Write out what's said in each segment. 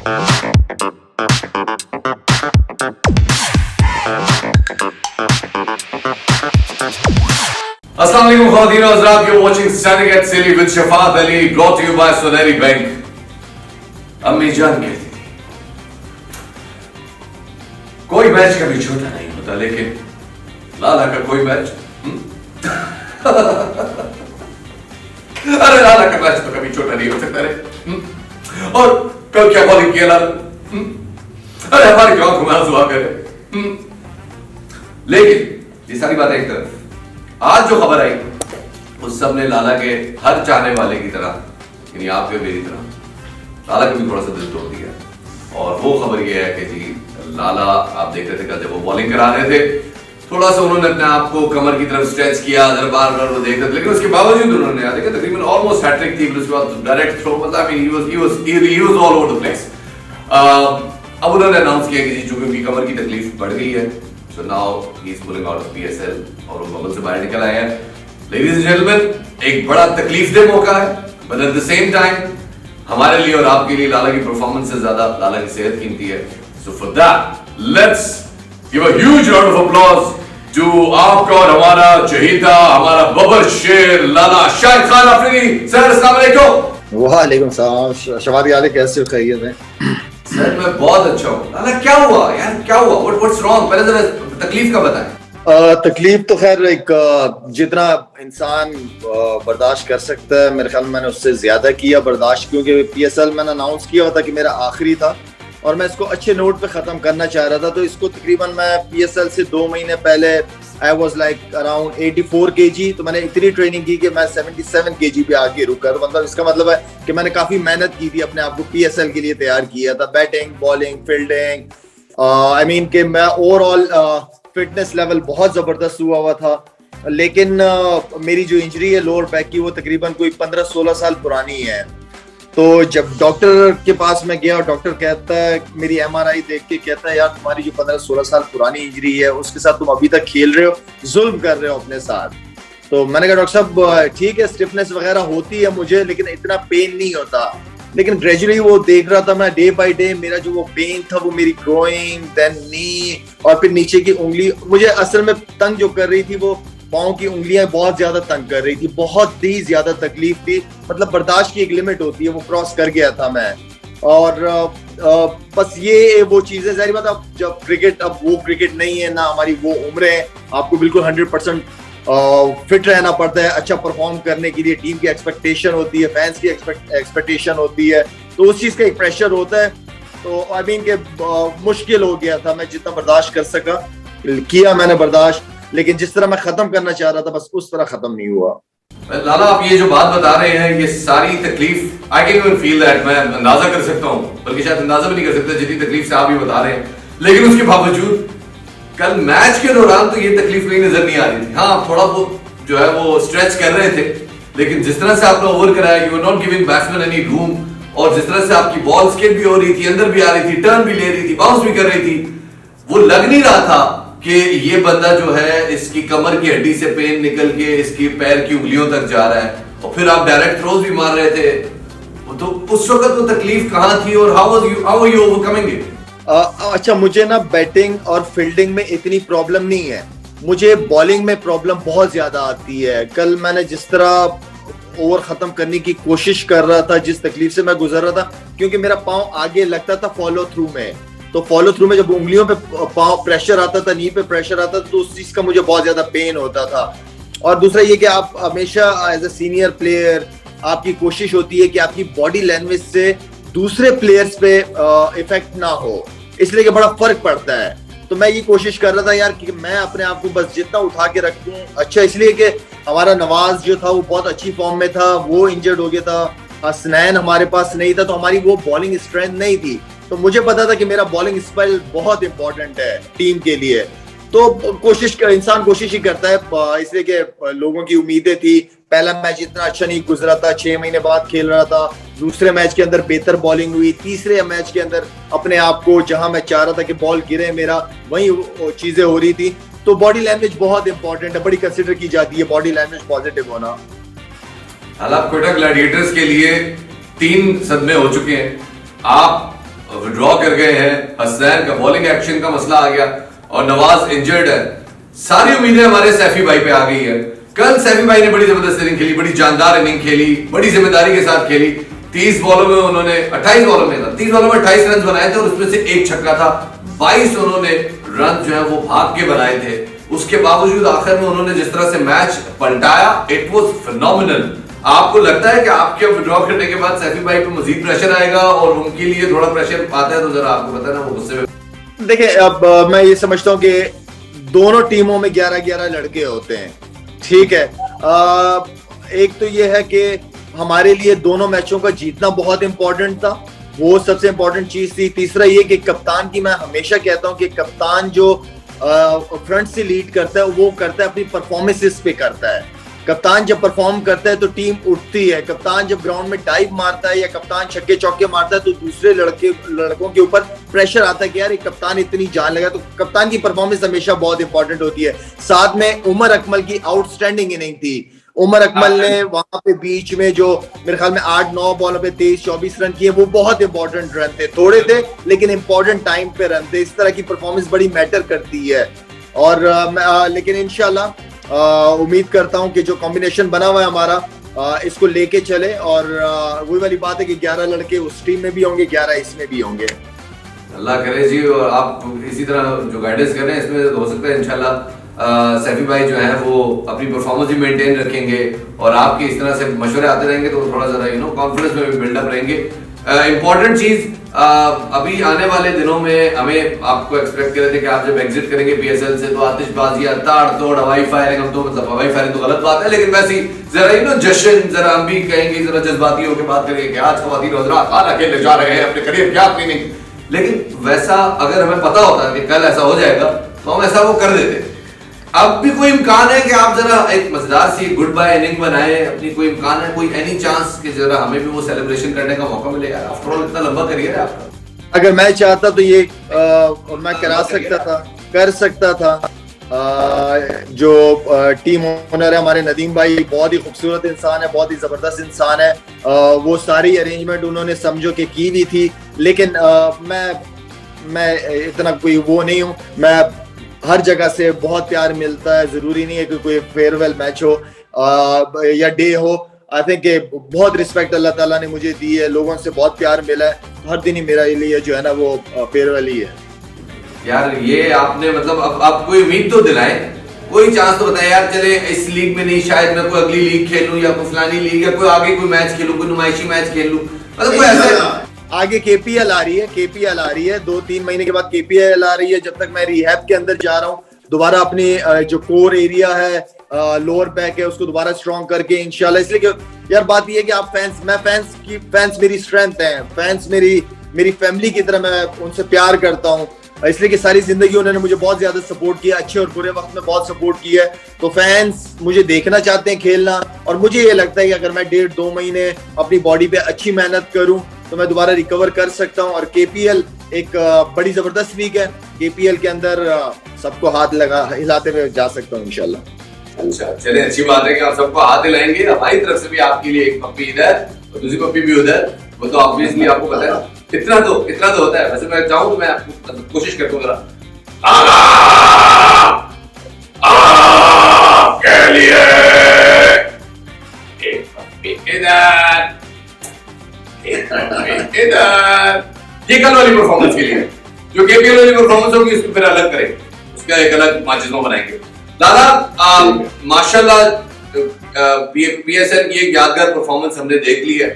अस्सलाम वालेकुम ख़वातीन और हज़रात, you're watching Standing at Silly with Shafat Ali, brought to you by Sunehri bank. अम्मी जान कहती थी कोई मैच कभी छोटा नहीं होता, लेकिन लाला का कोई मैच अरे लाला का मैच तो कभी छोटा नहीं हो सकता रे। और कल क्या बॉलिंग किया लाला, अरे हमारी आंखों में आंसू आ गए। लेकिन ये सारी बातें एक तरफ, आज जो खबर आई उस सब ने लाला के हर चाहने वाले की तरह, यानी आपके मेरी तरह, लाला को भी थोड़ा सा दिल तोड़ दिया। और वो खबर ये है कि जी लाला, आप देख रहे थे कल जब वो बॉलिंग करा रहे थे, थोड़ा सा उन्होंने अपने आप को कमर की तरफ स्ट्रेच किया, बार बार वो देख रहे थे, लेकिन उसके बावजूद उन्होंने देखा तकरीबन ऑलमोस्ट हैट्रिक थी, उसके बाद डायरेक्ट थ्रो, मतलब he was all over the place. अब उन्होंने अनाउंस किया कि जी चूंकि उनकी कमर की तकलीफ बढ़ गई है, so now he is pulling out of PSL और वो बबल से बाहर निकल आए हैं। Ladies and gentlemen, एक बड़ा तकलीफदेह मौका है, but at the same time हमारे लिए और आपके लिए लाला की परफॉर्मेंस से ज्यादा लाला की सेहत कीमती है। So for that, let's give a huge round of applause to आपका और हमारा चहीता, हमारा बबर शेर लाला शाहिद खान अफरीदी। सर अस्सलाम वालेकुम। वालेकुम सलाम। शफात यार कैसे हो, खैरियत है? सर मैं बहुत अच्छा हूँ। लाला क्या हुआ यार, क्या हुआ? What's wrong? पहले जरा तकलीफ का बताएं। तकलीफ तो खैर एक जितना इंसान बर्दाश्त कर सकता है, मेरे ख्याल में मैंने उससे ज्यादा किया बर्दाश्त, क्योंकि पीएसएल मैंने अनाउंस किया था कि मेरा आखिरी था और मैं इसको अच्छे नोट पे खत्म करना चाह रहा था। तो इसको तकरीबन मैं पीएसएल से 2 महीने पहले I was like around 84 kg, तो मैंने इतनी ट्रेनिंग की कि मैं 77 kg पे आके रुका। तो मतलब इसका मतलब है कि मैंने काफी मेहनत की थी, अपने आप को पीएसएल के लिए तैयार किया था, batting, bowling, fielding, I mean कि मैं ओवरऑल फिटनेस लेवल बहुत जबरदस्त हुआ था। लेकिन मेरी जो इंजरी है लोअर बैक की, वो तकरीबन कोई 15-16 साल पुरानी है। तो जब डॉक्टर के पास मैं गया और डॉक्टर कहता है, मेरी एमआरआई देख के कहता है, यार तुम्हारी जो 15-16 साल पुरानी इंजरी है उसके साथ तुम अभी तक खेल रहे हो, जुल्म कर रहे हो अपने साथ। तो मैंने कहा डॉक्टर साहब ठीक है, स्टिफनेस वगैरह होती है मुझे, लेकिन इतना पेन नहीं होता। लेकिन ग्रेजुअली वो देख रहा था मैं, डे बाय डे मेरा जो वो पेन था वो मेरी ग्रोइंग, देन नी, और फिर नीचे की उंगली मुझे असल में तंग जो कर रही थी, वो पाँव की उंगलियां बहुत ज्यादा तंग कर रही थी, बहुत ही ज्यादा तकलीफ थी। मतलब बर्दाश्त की एक लिमिट होती है, वो क्रॉस कर गया था मैं। और बस ये वो चीजें, जाहिर बात अब जब क्रिकेट, अब वो क्रिकेट नहीं है ना, हमारी वो उम्र है, आपको बिल्कुल 100% फिट रहना पड़ता है अच्छा परफॉर्म करने के लिए। टीम की एक्सपेक्टेशन होती है, फैंस की एक्सपेक्टेशन होती है, तो उस चीज का एक प्रेशर होता है। तो आई मीन के मुश्किल हो गया था, मैं जितना बर्दाश्त कर सका किया मैंने बर्दाश्त, लेकिन जिस तरह मैं खत्म करना चाह रहा था बस उस तरह खत्म नहीं हुआ। लाला आप ये जो बात बता रहे हैं, ये सारी तकलीफ I can even feel that, मैं अंदाजा कर सकता हूँ, बल्कि शायद अंदाजा भी नहीं कर सकता जितनी तकलीफ से आप ये बता रहे हैं। लेकिन उसके बावजूद कल मैच के दौरान तो ये तकलीफ कहीं नजर नहीं आ रही थी। हाँ, थोड़ा बहुत जो है वो स्ट्रेच कर रहे थे, लेकिन जिस तरह से आपने ओवर कराया, you were not giving batsman any room, और जिस तरह से आपकी बॉल स्किप भी हो रही थी, अंदर भी आ रही थी, टर्न भी ले रही थी, बाउंस भी कर रही थी, वो लग नहीं रहा था कि ये बंदा जो है इसकी कमर की हड्डी से पेन निकल के इसकी पैर की उंगलियों तक जा रहा है। और फिर आप डायरेक्ट थ्रोज भी मार रहे थे, तो उस वक्त वो तकलीफ कहाँ थी और how are you overcoming it? अच्छा, मुझे ना बैटिंग और फील्डिंग में इतनी प्रॉब्लम नहीं है, मुझे बॉलिंग में प्रॉब्लम बहुत ज्यादा आती है। कल मैंने जिस तरह ओवर खत्म करने की कोशिश कर रहा था, जिस तकलीफ से मैं गुजर रहा था, क्योंकि मेरा पाँव आगे लगता था फॉलो थ्रू में, तो फॉलो थ्रू में जब उंगलियों पे पाँव प्रेशर आता था, नी पे प्रेशर आता था, तो उस चीज का मुझे बहुत ज्यादा पेन होता था। और दूसरा ये कि आप हमेशा एज ए सीनियर प्लेयर आपकी कोशिश होती है कि आपकी बॉडी लैंग्वेज से दूसरे प्लेयर्स पे इफेक्ट ना हो, इसलिए कि बड़ा फर्क पड़ता है। तो मैं ये कोशिश कर रहा था यार कि मैं अपने आप को बस जितना उठा के रखूं अच्छा, इसलिए कि हमारा नवाज जो था वो बहुत अच्छी फॉर्म में था, वो इंजर्ड हो गया था, हसनैन हमारे पास नहीं था, तो हमारी वो बॉलिंग स्ट्रेंथ नहीं थी। तो मुझे पता था कि मेरा बॉलिंग स्पेल बहुत इंपॉर्टेंट है टीम के लिए। तो इंसान कोशिश ही करता है, इसलिए कि लोगों की उम्मीदें थी। पहला मैच इतना अच्छा नहीं गुजरा था, 6 महीने बाद खेल रहा था, दूसरे मैच के अंदर बेहतर बॉलिंग हुई, तीसरे मैच के अंदर अपने आप को जहां मैं चाह रहा था कि बॉल गिरे मेरा, वही चीजें हो रही थी। तो बॉडी लैंग्वेज बहुत इंपॉर्टेंट है, बड़ी कंसिडर की जाती है बॉडी लैंग्वेज पॉजिटिव होना। हालांकि कोयटा ग्लैडिएटर्स के लिए 3 सदमे हो चुके हैं। आप विड्रॉ कर गए हैं, हसनैन का बॉलिंग एक्शन का मसला आ गया और नवाज इंजर्ड है। सारी उम्मीदें हमारे सैफी भाई पे आ गई है। कल सैफी भाई ने बड़ी जबरदस्त इनिंग खेली, बड़ी जानदार इनिंग खेली, बड़ी जिम्मेदारी के साथ खेली। 30 बॉलों में उन्होंने 28 बॉलों में 30 बॉलों में 28 रन बनाए थे और उसमें से एक छक्का था। 22 उन्होंने रन जो है वो भाग के बनाए थे। उसके बावजूद आखिर में उन्होंने जिस तरह से मैच पलटाया, इट वाज फिनोमिनल। आपको लगता है कि आपके विड्रॉ करने के बाद सैफी भाई पे मजीद प्रेशर आएगा और उनके लिए थोड़ा प्रेशर आता है तो जरा आपको पता है ना वो गुस्से में। देखिए, अब मैं ये समझता हूँ कि दोनों टीमों में 11-11 लड़के होते हैं, ठीक है। एक तो ये है कि हमारे लिए दोनों मैचों का जीतना बहुत इंपॉर्टेंट था, वो सबसे इंपॉर्टेंट चीज थी। तीसरा ये कि कप्तान की, मैं हमेशा कहता हूँ कि कप्तान जो फ्रंट से लीड करता है वो करता है अपनी परफॉर्मेंसेस पे करता है। कप्तान जब परफॉर्म करता है तो टीम उठती है। कप्तान जब ग्राउंड में डाइव मारता है या कप्तान छक्के चौके मारता है तो दूसरे लड़कों के ऊपर प्रेशर आता है कि यार ये कप्तान इतनी जान लगा। तो कप्तान की परफॉर्मेंस हमेशा बहुत इंपॉर्टेंट होती है। साथ में उमर अकमल की आउटस्टैंडिंग इनिंग थी। उमर अकमल ने वहां पे बीच में जो मेरे ख्याल में 8-9 बॉलों पे 23-24 रन किए, वो बहुत इंपॉर्टेंट रन थे। थोड़े थे लेकिन इंपॉर्टेंट टाइम पे रन थे। इस तरह की परफॉर्मेंस बड़ी मैटर करती है। और लेकिन इंशाल्लाह उम्मीद करता हूं कि जो कॉम्बिनेशन बना हुआ है हमारा, इसको लेके चले। और वही वाली बात है कि 11 लड़के उस टीम में भी होंगे, 11 इसमें भी होंगे। अल्लाह करे जी। और आप इसी तरह जो गाइडेंस कर रहे हैं इसमें हो सकता है इंशाल्लाह सैफी भाई जो है वो अपनी परफॉर्मेंस भी मेंटेन रखेंगे और आपके इस तरह से मशवरे आते रहेंगे तो थोड़ा जरा कॉन्फिडेंस में भी बिल्डअप रहेंगे। इंपॉर्टेंट चीज, अभी आने वाले दिनों में हमें आपको एक्सपेक्ट कर रहे थे कि आप जब एग्जिट करेंगे पीएसएल से तो आतिशबाजी, ताड़ तोड़, हवाई फायरिंग, हम तो मतलब हवाई फायरिंग तो गलत बात है लेकिन वैसी जरा जश्न, जरा हम भी कहेंगे जरा जज्बाती होकर बात करेंगे कि आज खवातीन हज़रात खाना खेलने जा रहे हैं अपने करियर की आखिरी इनिंग। लेकिन वैसा अगर हमें पता होता कि कल ऐसा हो जाएगा तो हम ऐसा वो कर देते। अब भी कोई इम्कान है कि आप जरा एक मजेदार सी गुड बाय इनिंग बनाए अपनी? कोई इम्कान है, कोई एनी चांस कि जरा हमें भी वो सेलिब्रेशन करने का मौका मिले? यार आफ्टर ऑल इतना लंबा करियर है आपका। अगर मैं चाहता तो ये मैं करा सकता था, कर सकता था। जो टीम ओनर है हमारे नदीम भाई, बहुत ही खूबसूरत इंसान है, बहुत ही जबरदस्त इंसान है। वो सारी अरेंजमेंट उन्होंने समझो कि की भी थी। लेकिन मैं इतना कोई वो नहीं हूँ। मैं हर जगह से बहुत प्यार मिलता है। जरूरी नहीं है कि कोई फेयरवेल मैच हो या डे हो। आई थिंक बहुत रिस्पेक्ट अल्लाह ताला ने मुझे दी है, लोगों से बहुत प्यार मिला है। हर दिन ही मेरा लिए जो है ना वो फेयरवेल ही है। यार ये आपने मतलब अब आप कोई उम्मीद तो दिलाएं, कोई चांस तो बताएं यार। चले इस लीग में नहीं, शायद मैं कोई अगली लीग खेलूं या कोई फलानी लीग या कोई आगे कोई मैच खेलूं, कोई नुमाइशी मैच खेल लूं, मतलब कोई ऐसा। आगे केपीएल आ रही है, केपीएल आ रही है 2-3 महीने के बाद केपीएल आ रही है। जब तक मैं रिहैब के अंदर जा रहा हूँ, दोबारा अपनी जो कोर एरिया है, लोअर बैक है, उसको दोबारा स्ट्रॉन्ग करके इंशाल्लाह। इसलिए कि यार बात ये है कि आप फैंस मेरी स्ट्रेंथ है, फैंस मेरी फैमिली की तरह, मैं उनसे प्यार करता हूँ। इसलिए कि सारी जिंदगी उन्होंने मुझे बहुत ज्यादा सपोर्ट किया, अच्छे और बुरे वक्त में बहुत सपोर्ट किया है। तो फैंस मुझे देखना चाहते हैं खेलना, और मुझे ये लगता है कि अगर मैं 1.5-2 महीने अपनी बॉडी पे अच्छी मेहनत करूं तो मैं दोबारा रिकवर कर सकता हूं। और केपीएल एक बड़ी जबरदस्त लीग है। केपीएल के अंदर सबको हाथ हिलाते हुए जा सकता हूं इंशाल्लाह। अच्छा, चलिए अच्छी बात है कि आप सबको हाथ हिलाएंगे। हमारी तरफ से भी आपके लिए एक पप्पी इधर और दूसरी पप्पी भी उधर, वो तो ऑब्वियसली आपको पता है। इतना तो होता है। वैसे मैं चाहूँ तो मैं आपको कोशिश करता हूँ जरा के लिए एक पप्पी इधर, एक पप्पी इधर। ये कल वाली परफॉर्मेंस के लिए, जो केपीएल वाली परफॉर्मेंस होगी उसको फिर अलग करें, उसका एक अलग माचिज़ों बनाएंगे। दादा माशाल्लाह पीएसएल की एक यादगार परफॉर्मेंस हमने देख ली है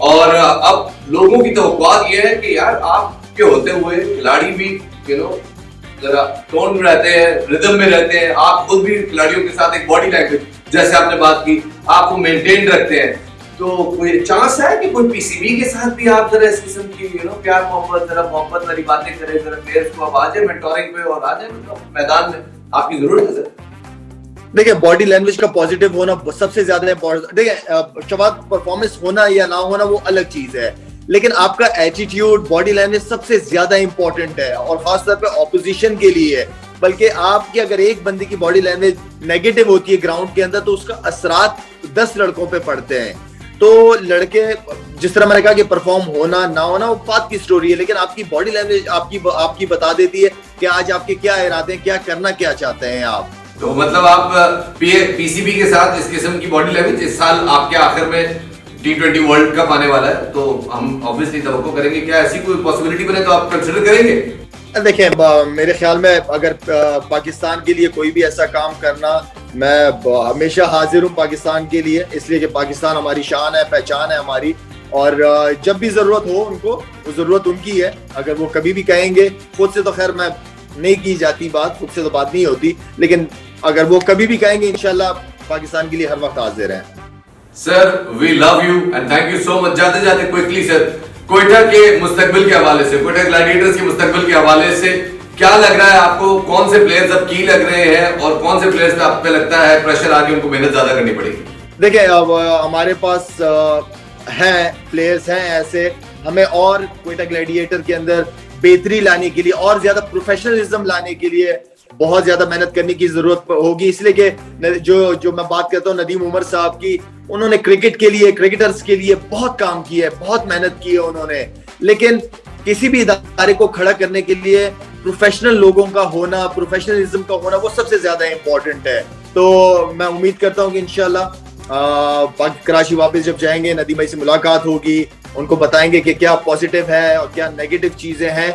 और अब लोगों की तवक्कुआत ये है कि यार आपके होते हुए खिलाड़ी भी जरा टोन में रहते हैं, रिदम में रहते हैं। आप खुद भी खिलाड़ियों के साथ एक बॉडी लैंग्वेज, जैसे आपने बात की, आप वो मेंटेन रखते हैं। तो कोई चांस है कि कोई पीसीबी के साथ भी आप जरा इस किस्म की प्यार मोहब्बत, जरा मोहब्बत वाली बातें करें, जरा प्लेयर्स को आप आ जाए मेंटोरिंग पे और आ जाए मैदान में, आपकी जरूरत है सर। देखिए, बॉडी लैंग्वेज का पॉजिटिव होना सबसे ज्यादा इम्पोर्टेंट। देखिए शबाब, परफॉर्मेंस होना या ना होना वो अलग चीज है, लेकिन आपका एटीट्यूड, बॉडी लैंग्वेज सबसे ज्यादा इंपॉर्टेंट है और खासतौर पे ऑपोजिशन के लिए है। बल्कि आपकी अगर एक बंदे की बॉडी लैंग्वेज नेगेटिव होती है ग्राउंड के अंदर तो उसका असरात 10 लड़कों पे पड़ते हैं। तो लड़के जिस तरह मैंने कहा कि परफॉर्म होना ना होना वो बात की स्टोरी है, लेकिन आपकी बॉडी लैंग्वेज आपकी बता देती है कि आज आपके क्या इरादे हैं, क्या करना क्या चाहते हैं आप। तो मतलब आप पीसीबी के साथ इस किस्म की बॉडी लैंग्वेज, इस साल आपके आखिर में T20 वर्ल्ड कप आने वाला है, तो हम ऑब्वियसली तवक्को करेंगे, क्या ऐसी कोई पॉसिबिलिटी बने तो आप कंसिडर करेंगे? देखिए मेरे ख्याल में अगर पाकिस्तान के लिए कोई भी ऐसा काम करना, मैं हमेशा हाजिर हूँ पाकिस्तान के लिए, इसलिए कि पाकिस्तान हमारी शान है, पहचान है हमारी, और जब भी जरूरत हो उनको, वो जरूरत उनकी है। अगर वो कभी भी कहेंगे, खुद से तो खैर मैं नहीं की जाती बात, खुद से तो बात नहीं होती, लेकिन अगर वो कभी भी कहेंगे इंशाल्लाह पाकिस्तान के लिए हर वक्त हाजिर हैं। Sir we love you and thank you so much. जाते जाते क्विकली सर, क्वेटा के मुस्तकबिल के हवाले से, क्वेटा ग्लैडिएटर्स के मुस्तकबिल के हवाले से क्या लग रहा है आपको? कौन से प्लेयर्स अब की लग रहे हैं और कौन से प्लेयर्स पे आप पे लगता है प्रेशर आके उनको मेहनत ज्यादा करनी पड़ेगी? देखिए अब हमारे पास हैं प्लेयर्स हैं ऐसे, हमें और क्वेटा ग्लैडिएटर के अंदर बेहतरी लाने के लिए और ज्यादा प्रोफेशनलिज्म लाने के लिए बहुत ज्यादा मेहनत करने की जरूरत होगी, इसलिए कि जो मैं बात करता हूँ नदीम उमर साहब की, उन्होंने क्रिकेट के लिए, क्रिकेटर्स के लिए बहुत काम किया है, बहुत मेहनत की है उन्होंने, लेकिन किसी भी इदारे को खड़ा करने के लिए प्रोफेशनल लोगों का होना, प्रोफेशनलिज्म का होना, वो सबसे ज्यादा इंपॉर्टेंट है। तो मैं उम्मीद करता हूँ कि इंशाल्लाह कराची वापस जब जाएंगे, नदीम भाई से मुलाकात होगी, उनको बताएंगे कि क्या पॉजिटिव है और क्या नेगेटिव चीजें हैं।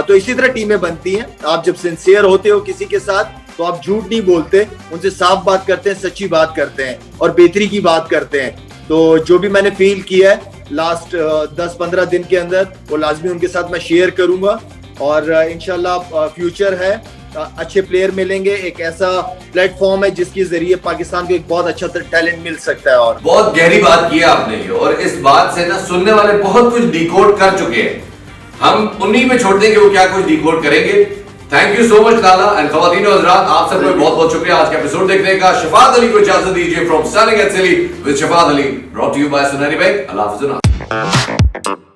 तो इसी तरह टीमें बनती हैं। आप जब सिंसियर होते हो किसी के साथ तो आप झूठ नहीं बोलते, उनसे साफ बात करते हैं, सच्ची बात करते हैं और बेहतरी की बात करते हैं। तो जो भी मैंने फील किया है लास्ट 10-15 दिन के अंदर, वो लाजमी उनके साथ मैं शेयर करूंगा, और इंशाल्लाह फ्यूचर है, अच्छे प्लेयर मिलेंगे, एक ऐसा प्लेटफॉर्म है जिसके जरिए पाकिस्तान को एक बहुत अच्छा टैलेंट मिल सकता है। और बहुत गहरी बात की है आपने ये, और इस बात से ना सुनने वाले बहुत कुछ डिकोड कर चुके हैं, हम उन्हीं में छोड़ देंगे वो क्या कुछ डिकोड करेंगे। Thank you so much Lala and खवातीन और हज़रात, आप सबको बहुत बहुत शुक्रिया आज का एपिसोड देखने का। शफात अली को इजाजत दीजिए from standing at silly with Shafat Ali, brought to you by Sunehri bank. अल्लाह हाफ़िज़।